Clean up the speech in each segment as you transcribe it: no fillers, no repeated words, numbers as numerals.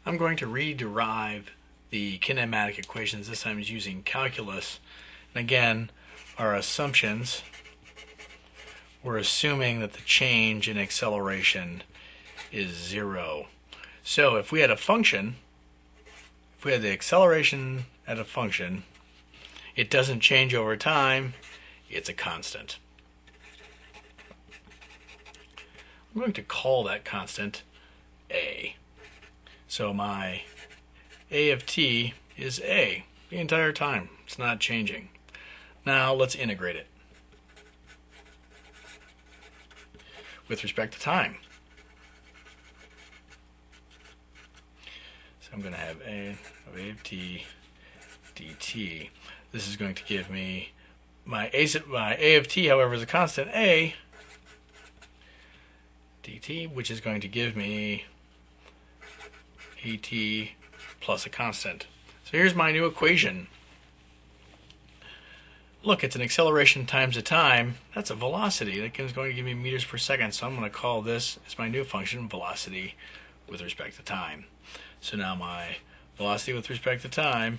I'm going to rederive the kinematic equations. This time is using calculus. And again, our assumptions, we're assuming that the change in acceleration is 0. So if we had a function, if we had the acceleration at a function, it doesn't change over time, it's a constant. I'm going to call that constant a. So my a of t is a the entire time. It's not changing. Now let's integrate it with respect to time. So I'm going to have a of t dt. This is going to give me my a of t, however, is a constant a dt, which is going to give me at plus a constant. So here's my new equation. Look, it's an acceleration times a time. That's a velocity. That is going to give me meters per second. So I'm going to call this as my new function, velocity with respect to time. So now my velocity with respect to time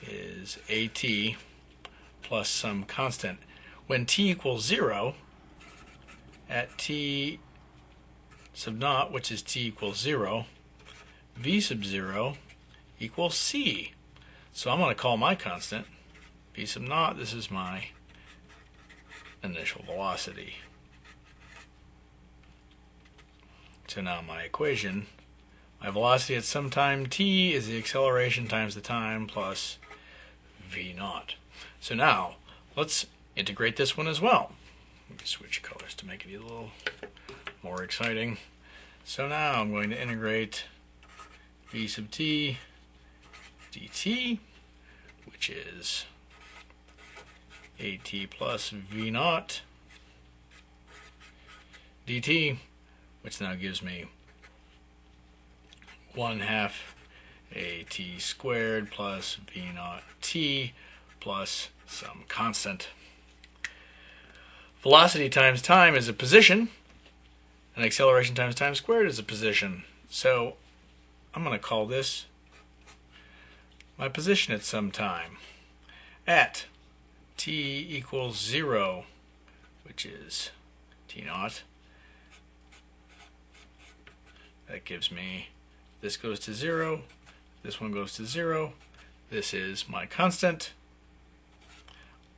is at plus some constant. When t equals 0, at t sub naught, which is t equals 0, v sub 0 equals c. So I'm going to call my constant v sub naught. This is my initial velocity. So now my equation, my velocity at some time t is the acceleration times the time plus v naught. So now let's integrate this one as well. Let me switch colors to make it a little more exciting. So now I'm going to integrate v sub t dt, which is at plus v naught dt, which now gives me 1/2 at squared plus v naught t plus some constant. Velocity times time is a position, and acceleration times time squared is a position. So I'm going to call this my position at some time. At t equals 0, which is t naught, that gives me, this goes to 0, this one goes to 0, this is my constant.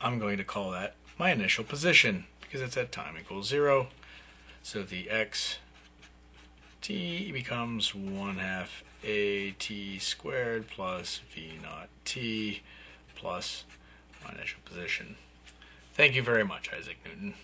I'm going to call that my initial position because it's at time equals 0. So the x t becomes 1/2 at squared plus v naught t plus my initial position. Thank you very much, Isaac Newton.